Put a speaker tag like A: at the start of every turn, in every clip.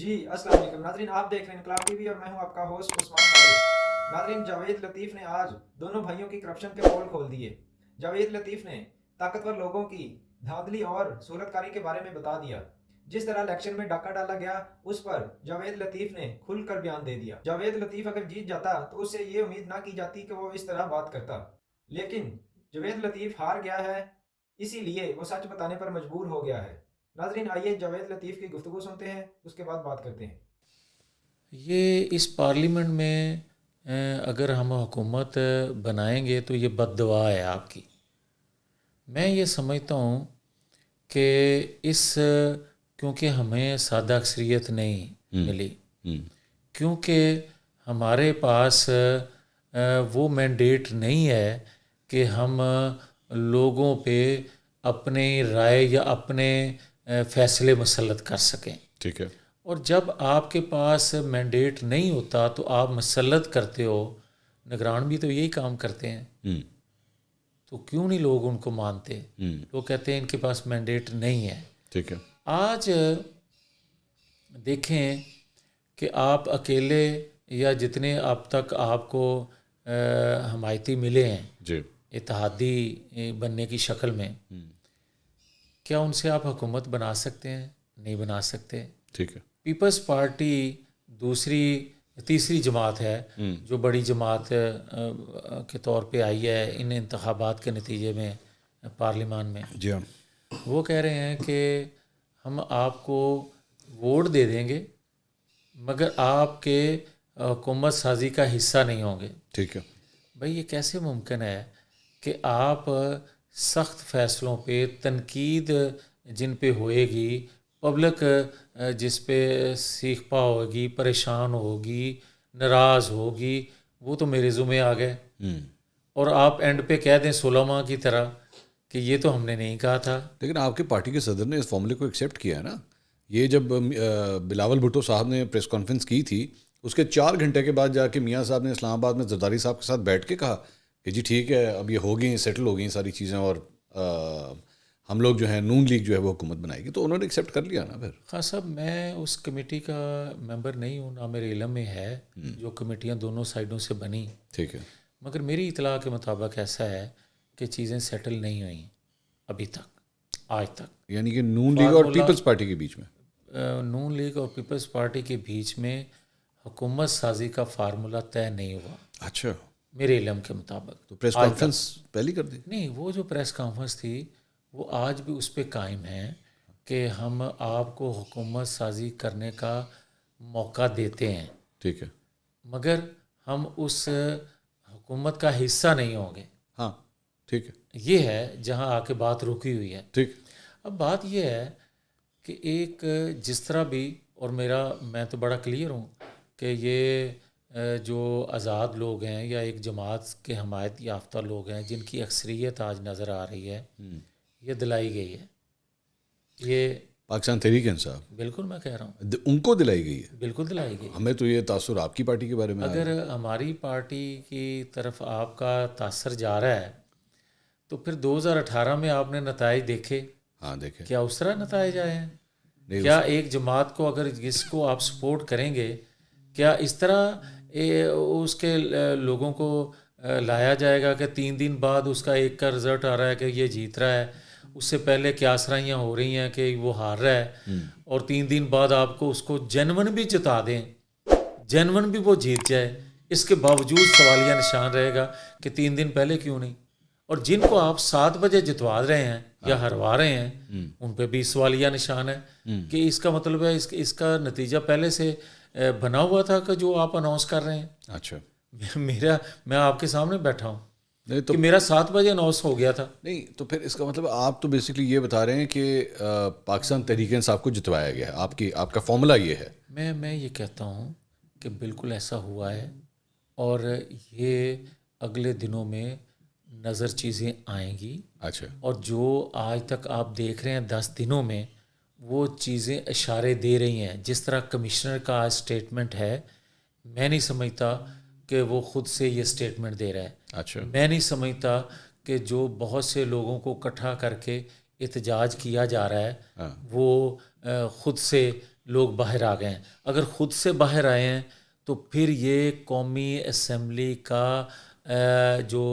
A: جی السلام علیکم ناظرین، آپ دیکھ رہے ہیں انقلاب ٹی وی اور میں ہوں آپ کا ہوسٹ عثمان فارغ۔ ناظرین، جاوید لطیف نے آج دونوں بھائیوں کی کرپشن کے پول کھول دیے۔ جاوید لطیف نے طاقتور لوگوں کی دھاندلی اور صورتکاری کے بارے میں بتا دیا۔ جس طرح الیکشن میں ڈاکہ ڈالا گیا اس پر جاوید لطیف نے کھل کر بیان دے دیا۔ جاوید لطیف اگر جیت جاتا تو اس سے یہ امید نہ کی جاتی کہ وہ اس طرح بات کرتا، لیکن جاوید لطیف ہار گیا ہے، اسی لیے وہ سچ بتانے پر مجبور ہو گیا ہے۔ ناظرین آئیے جاوید لطیف کی گفتگو سنتے ہیں، اس کے بعد بات کرتے ہیں۔
B: یہ اس پارلیمنٹ میں اگر ہم حکومت بنائیں گے تو یہ بد دعا ہے آپ کی۔ میں یہ سمجھتا ہوں کہ کیونکہ ہمیں سادہ اکثریت نہیں ملی، کیونکہ ہمارے پاس وہ مینڈیٹ نہیں ہے کہ ہم لوگوں پہ اپنی رائے یا اپنے فیصلے مسلط کر سکیں۔
C: ٹھیک ہے۔
B: اور جب آپ کے پاس مینڈیٹ نہیں ہوتا تو آپ مسلط کرتے ہو، نگران بھی تو یہی کام کرتے ہیں، تو کیوں نہیں لوگ ان کو مانتے؟ لوگ کہتے ہیں ان کے پاس مینڈیٹ نہیں ہے۔
C: ٹھیک ہے۔
B: آج دیکھیں کہ آپ اکیلے یا جتنے اب تک آپ کو حمایتی ملے ہیں
C: جی،
B: اتحادی بننے کی شکل میں، کیا ان سے آپ حکومت بنا سکتے ہیں؟ نہیں بنا سکتے۔
C: ٹھیک ہے۔
B: پیپلز پارٹی تیسری جماعت ہے جو بڑی جماعت کے طور پہ آئی ہے ان انتخابات کے نتیجے میں پارلیمان میں۔
C: جی ہاں۔
B: وہ کہہ رہے ہیں کہ ہم آپ کو ووٹ دے دیں گے مگر آپ کے حکومت سازی کا حصہ نہیں ہوں گے۔
C: ٹھیک ہے۔
B: بھئی یہ کیسے ممکن ہے کہ آپ سخت فیصلوں پہ تنقید جن پہ ہوئے گی، پبلک جس پہ سیخ پا ہوگی، پریشان ہوگی، ناراض ہوگی، وہ تو میرے ذمہ آ گئے، اور آپ اینڈ پہ کہہ دیں 16 ماہ کی طرح کہ یہ تو ہم نے نہیں کہا تھا۔
C: لیکن آپ کے پارٹی کے صدر نے اس فارمولے کو ایکسیپٹ کیا ہے نا۔ یہ جب بلاول بھٹو صاحب نے پریس کانفرنس کی تھی، اس کے 4 گھنٹے کے بعد جا کے میاں صاحب نے اسلام آباد میں زرداری صاحب کے ساتھ بیٹھ کے کہا کہ جی ٹھیک ہے، اب یہ ہو گئی، سیٹل ہو گئی ساری چیزیں، اور ہم لوگ جو ہیں نون لیگ جو ہے وہ حکومت بنائے گی، تو انہوں نے ایکسیپٹ کر لیا نا پھر۔
B: خان صاحب، میں اس کمیٹی کا ممبر نہیں ہوں، نہ میرے علم میں ہے جو کمیٹیاں دونوں سائڈوں سے بنی،
C: ٹھیک ہے۔
B: مگر میری اطلاع کے مطابق ایسا ہے کہ چیزیں سیٹل نہیں ہوئیں ابھی تک، آج تک۔
C: یعنی کہ نون لیگ اور پیپلز پارٹی کے بیچ میں،
B: نون لیگ اور پیپلز پارٹی کے بیچ میں حکومت سازی کا فارمولہ طے نہیں ہوا،
C: اچھا،
B: میرے علم کے مطابق۔
C: تو پریس کانفرنس پہلی کر دی؟
B: نہیں، وہ جو پریس کانفرنس تھی وہ آج بھی اس پہ قائم ہے کہ ہم آپ کو حکومت سازی کرنے کا موقع دیتے ہیں،
C: ٹھیک ہے۔
B: مگر ہم اس حکومت کا حصہ نہیں ہوں گے۔
C: ہاں، ٹھیک ہے۔
B: یہ ہے جہاں آ کے بات رکی ہوئی ہے۔
C: ٹھیک۔
B: اب بات یہ ہے کہ ایک جس طرح بھی، اور میں تو بڑا کلیئر ہوں کہ یہ جو آزاد لوگ ہیں یا ایک جماعت کے حمایت یافتہ لوگ ہیں جن کی اکثریت آج نظر آ رہی ہے، یہ دلائی گئی ہے، یہ
C: پاکستان تحریک انصاف،
B: بالکل میں کہہ رہا ہوں
C: ان کو دلائی گئی ہے۔
B: بالکل دلائی گئی۔
C: ہمیں تو یہ تاثر آپ کی پارٹی کے بارے میں
B: اگر ہماری پارٹی کی طرف آپ کا تاثر جا رہا ہے تو پھر 2018 میں آپ نے نتائج دیکھے،
C: ہاں دیکھیں،
B: کیا اس طرح نتائج آئے ہیں؟ کیا ایک جماعت کو اگر جس کو آپ سپورٹ کریں گے، کیا اس طرح اس کے لوگوں کو لایا جائے گا کہ 3 دن بعد اس کا ایک کا رزلٹ آ رہا ہے کہ یہ جیت رہا ہے، اس سے پہلے کیا سرائیاں ہو رہی ہیں کہ وہ ہار رہا ہے، اور 3 دن بعد آپ کو اس کو جینون بھی جتا دیں، جینون بھی وہ جیت جائے، اس کے باوجود سوالیہ نشان رہے گا کہ 3 دن پہلے کیوں نہیں؟ اور جن کو آپ 7 بجے جتوا رہے ہیں یا ہروا رہے ہیں ان پہ بھی سوالیہ نشان ہے کہ اس کا مطلب ہے اس کا نتیجہ پہلے سے بنا ہوا تھا کہ جو آپ اناؤنس کر رہے ہیں۔
C: اچھا،
B: میں آپ کے سامنے بیٹھا ہوں
C: نہیں تو
B: کہ میرا 7 بجے اناؤنس ہو گیا تھا۔
C: نہیں تو پھر اس کا مطلب آپ تو بیسکلی یہ بتا رہے ہیں کہ پاکستان تحریک انصاف کو جتوایا گیا ہے، آپ کا فارمولہ یہ ہے۔
B: میں یہ کہتا ہوں کہ بالکل ایسا ہوا ہے، اور یہ اگلے دنوں میں نظر چیزیں آئیں گی۔
C: اچھا،
B: اور جو آج تک آپ دیکھ رہے ہیں 10 دنوں میں وہ چیزیں اشارے دے رہی ہیں، جس طرح کمشنر کا آج اسٹیٹمنٹ ہے، میں نہیں سمجھتا کہ وہ خود سے یہ اسٹیٹمنٹ دے رہا ہے۔
C: اچھا،
B: میں نہیں سمجھتا کہ جو بہت سے لوگوں کو اکٹھا کر کے احتجاج کیا جا رہا ہے وہ خود سے لوگ باہر آ گئے ہیں. اگر خود سے باہر آئے ہیں تو پھر یہ قومی اسمبلی کا جو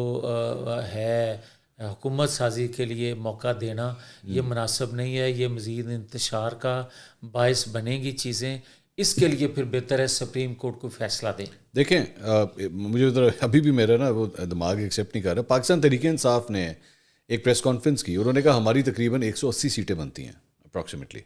B: ہے حکومت سازی کے لیے موقع دینا یہ مناسب نہیں ہے. یہ مزید انتشار کا باعث بنے گی چیزیں. اس کے لیے پھر بہتر ہے سپریم کورٹ کو فیصلہ دے.
C: دیکھیں مجھے ابھی بھی میرا نا وہ دماغ ایکسیپٹ نہیں کر رہا. پاکستان تحریک انصاف نے ایک پریس کانفرنس کی. انہوں نے کہا ہماری تقریباً 180 سیٹیں بنتی ہیں اپروکسیمیٹلی,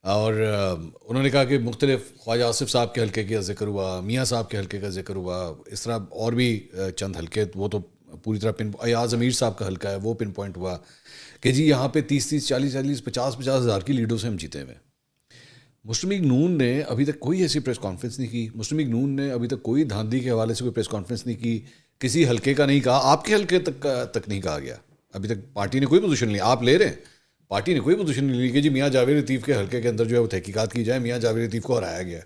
C: اور انہوں نے کہا کہ مختلف خواجہ آصف صاحب کے حلقے کا ذکر ہوا, میاں صاحب کے حلقے کا ذکر ہوا, اس طرح اور بھی چند حلقے, وہ تو پوری طرح ایاز امیر صاحب کا حلقہ ہے وہ پن پوائنٹ ہوا کہ جی یہاں پہ 30 40 50 ہزار کی لیڈوں سے ہم جیتے ہوئے. مسلم لیگ نون نے ابھی تک کوئی ایسی پریس کانفرنس نہیں کی. مسلم لیگ نون نے ابھی تک کوئی دھاندلی کے حوالے سے کوئی پریس کانفرنس نہیں کی. کسی حلقے کا نہیں کہا, آپ کے حلقے تک نہیں کہا گیا. ابھی تک پارٹی نے کوئی پوزیشن نہیں, آپ لے رہے ہیں, پارٹی نے کوئی پوزیشن نہیں لی کہ جی میاں جاوید لطیف کے حلقے کے اندر جو ہے وہ تحقیقات کی جائے, میاں جاوید لطیف کو ہرایا گیا ہے,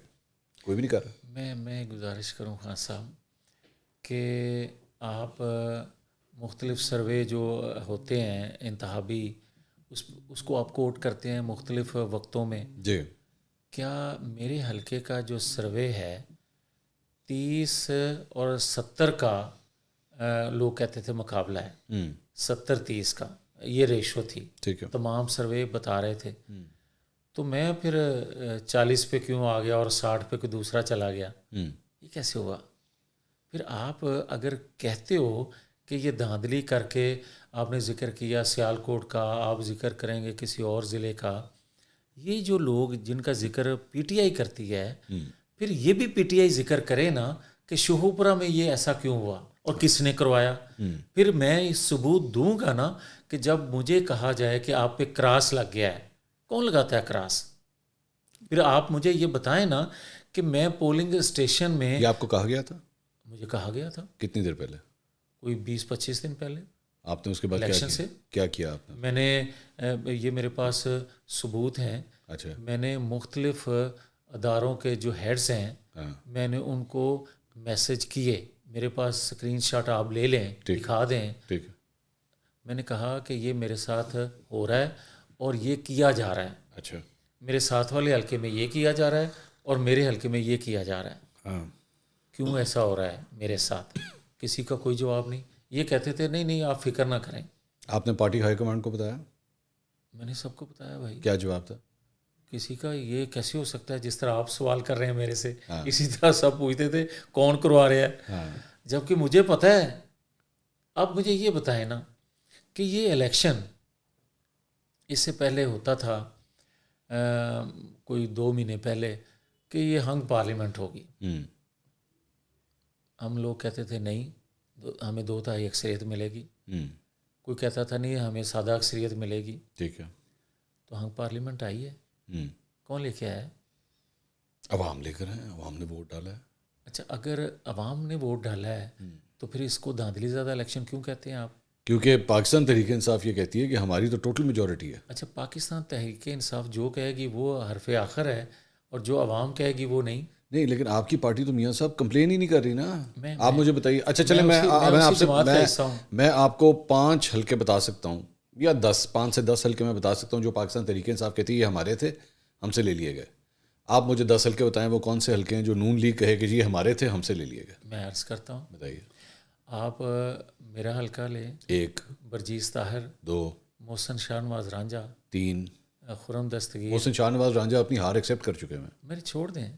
C: کوئی بھی نہیں کر رہا.
B: میں گزارش کروں خان صاحب کہ آپ مختلف سروے جو ہوتے ہیں انتخابی اس کو آپ کوٹ کرتے ہیں مختلف وقتوں میں.
C: جی
B: کیا میرے حلقے کا جو سروے ہے 30 اور 70 کا لوگ کہتے تھے مقابلہ ہے, 70-30 کا یہ ریشو تھی,
C: ٹھیک ہے,
B: تمام سروے بتا رہے تھے. تو میں پھر 40 پہ کیوں آ گیا اور 60 پہ کوئی دوسرا چلا گیا, یہ کیسے ہوا؟ پھر آپ اگر کہتے ہو کہ یہ دھاندلی کر کے آپ نے ذکر کیا سیالکوٹ کا, آپ ذکر کریں گے کسی اور ضلع کا, یہ جو لوگ جن کا ذکر پی ٹی آئی کرتی ہے پھر یہ بھی پی ٹی آئی ذکر کرے نا کہ شہوپورہ میں یہ ایسا کیوں ہوا اور کس نے کروایا. پھر میں اس ثبوت دوں گا نا کہ جب مجھے کہا جائے کہ آپ پہ کراس لگ گیا ہے, کون لگاتا ہے کراس؟ پھر آپ مجھے یہ بتائیں نا کہ میں پولنگ اسٹیشن میں,
C: یہ آپ کو کہا گیا تھا؟
B: مجھے کہا گیا تھا.
C: کتنی دیر پہلے؟
B: کوئی 20-25 دن پہلے.
C: آپ نے اس کے بعد
B: الیکشن سے
C: کیا کیا آپ نے؟
B: میں نے یہ میرے پاس ثبوت ہیں.
C: اچھا,
B: میں نے مختلف اداروں کے جو ہیڈز ہیں میں نے ان کو میسج کیے, میرے پاس اسکرین شاٹ آپ لے لیں, دکھا دیں.
C: ٹھیک ہے,
B: میں نے کہا کہ یہ میرے ساتھ ہو رہا ہے اور یہ کیا جا رہا ہے.
C: اچھا,
B: میرے ساتھ والے حلقے میں یہ کیا جا رہا ہے اور میرے حلقے میں یہ کیا جا رہا ہے.
C: ہاں,
B: کیوں ایسا ہو رہا ہے میرے ساتھ؟ کسی کا کوئی جواب نہیں. یہ کہتے تھے نہیں آپ فکر نہ کریں.
C: آپ نے پارٹی ہائی کمانڈ کو بتایا؟
B: میں نے سب کو بتایا بھائی.
C: کیا جواب تھا؟
B: کسی کا یہ کیسے ہو سکتا ہے جس طرح آپ سوال کر رہے ہیں میرے سے, اسی طرح سب پوچھتے تھے کون کروا رہا ہے, جبکہ مجھے پتہ ہے. اب مجھے یہ بتائیں نا کہ یہ الیکشن اس سے پہلے ہوتا تھا کوئی 2 مہینے پہلے کہ یہ ہنگ پارلیمنٹ ہوگی. ہم لوگ کہتے تھے نہیں ہمیں 2/3 اکثریت ملے گی, کوئی کہتا تھا نہیں ہمیں سادہ اکثریت ملے گی.
C: ٹھیک ہے,
B: تو ہنگ پارلیمنٹ آئی ہے. کون لے کے آیا ہے؟
C: عوام لے کر ہیں, عوام نے ووٹ ڈالا ہے.
B: اچھا, اگر عوام نے ووٹ ڈالا ہے تو پھر اس کو دھاندلی زیادہ الیکشن کیوں کہتے ہیں آپ؟
C: کیونکہ پاکستان تحریک انصاف یہ کہتی ہے کہ ہماری تو ٹوٹل میجورٹی ہے.
B: اچھا, پاکستان تحریک انصاف جو کہے گی وہ حرف آخر ہے اور جو عوام کہے گی وہ نہیں.
C: نہیں, لیکن آپ کی پارٹی تو میاں صاحب کمپلین ہی نہیں کر رہی نا. آپ مجھے بتائیے. اچھا چلیں, میں آپ کو 5 حلقے بتا سکتا ہوں یا 5 سے 10 حلقے میں بتا سکتا ہوں جو پاکستان تحریک انصاف کہتی ہے یہ ہمارے تھے, ہم سے لے لیے گئے. آپ مجھے 10 حلقے بتائیں وہ کون سے حلقے ہیں جو نون لیگ کہے کہ جی ہمارے تھے, ہم سے لے لیے گئے.
B: میں عرض کرتا ہوں,
C: بتائیے.
B: آپ میرا حلقہ لیں.
C: 1,
B: برجیز طاہر.
C: 2,
B: محسن شاہ نواز رانجھا.
C: 3.
B: خرم دستگیر.
C: محسن شاہ نواز رانجھا اپنی ہار ایکسیپٹ کر چکے ہیں.
B: میرے چھوڑ دیں,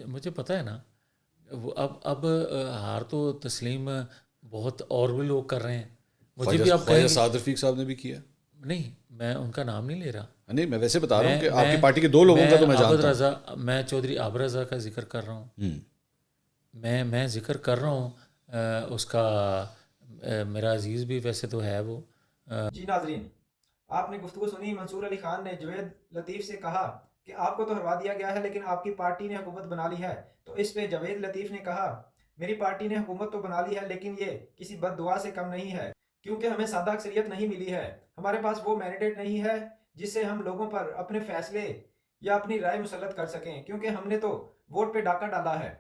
B: مجھے پتہ ہے نا. وہ اب ہار تو تسلیم بہت اور بھی لوگ کر رہے ہیں. مجھے بھی آپ کہیں
C: سعد رفیق صاحب نے بھی کیا.
B: نہیں, میں ان کا نام نہیں لے رہا.
C: نہیں, میں ویسے بتا رہا ہوں کہ آپ کی پارٹی کے 2 لوگوں کا تو میں جانتا ہوں.
B: میں چودھری عابد رضا کا ذکر کر رہا ہوں. میں ذکر کر رہا ہوں اس کا. میرا عزیز بھی ویسے تو ہے وہ.
A: جی ناظرین, آپ نے گفتگو سنی. منصور علی خان نے جاوید لطیف سے کہا کہ آپ کو تو ہروا دیا گیا ہے لیکن آپ کی پارٹی نے حکومت بنا لی ہے. تو اس پہ جاوید لطیف نے کہا میری پارٹی نے حکومت تو بنا لی ہے لیکن یہ کسی بد دعا سے کم نہیں ہے, کیونکہ ہمیں سادہ اکثریت نہیں ملی ہے. ہمارے پاس وہ مینڈیٹ نہیں ہے جس سے ہم لوگوں پر اپنے فیصلے یا اپنی رائے مسلط کر سکیں, کیونکہ ہم نے تو ووٹ پہ ڈاکہ ڈالا ہے,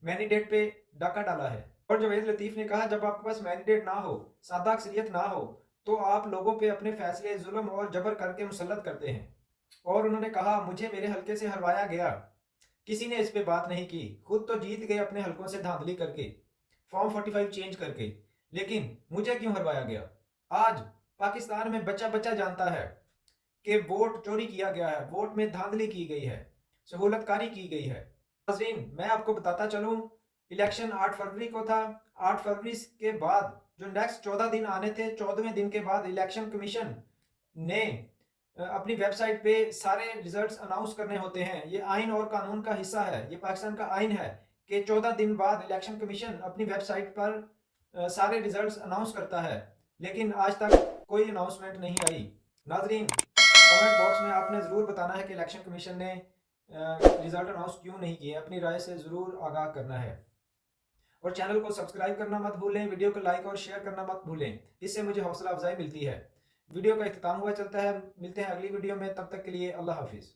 A: مینڈیٹ پہ ڈاکہ ڈالا ہے. اور جاوید لطیف نے کہا جب آپ کے پاس مینڈیٹ نہ ہو, سادہ اکثریت نہ ہو, تو آپ لوگوں پہ اپنے فیصلے ظلم اور جبر کر کے مسلط کرتے ہیں. اور انہوں نے کہا مجھے میرے حلقے سے ہروایا گیا، کسی نے اس پہ بات نہیں کی، خود تو جیت گئے اپنے حلقوں سے دھاندلی کر کے، فارم 45 چینج کر کے، لیکن مجھے کیوں ہروایا گیا؟ آج پاکستان میں بچہ بچہ جانتا ہے کہ ووٹ چوری کیا گیا ہے، ووٹ میں دھاندلی کی گئی ہے، سہولت کاری کی گئی ہے۔ ناظرین میں آپ کو بتاتا چلوں، الیکشن 8 فروری کو تھا، 8 فروری کے بعد جو نیکسٹ 14 دن آنے تھے، 14ویں دن کے بعد الیکشن کمیشن نے اپنی ویب سائٹ پہ سارے ریزلٹس اناؤنس کرنے ہوتے ہیں۔ یہ آئین اور قانون کا حصہ ہے، یہ پاکستان کا آئین ہے کہ 14 دن بعد الیکشن کمیشن اپنی ویب سائٹ پر سارے ریزلٹس اناؤنس کرتا ہے، لیکن آج تک کوئی اناؤنسمنٹ نہیں آئی۔ ناظرین کمنٹ باکس میں آپ نے ضرور بتانا ہے کہ الیکشن کمیشن نے ریزلٹ اناؤنس کیوں نہیں کیے، اپنی رائے سے ضرور آگاہ کرنا ہے، اور چینل کو سبسکرائب کرنا مت بھولیں، ویڈیو کو لائک اور شیئر کرنا مت بھولیں، اس سے مجھے حوصلہ افزائی ملتی ہے۔ ویڈیو کا اختتام ہوا چلتا ہے، ملتے ہیں اگلی ویڈیو میں، تب تک کے لیے اللہ حافظ۔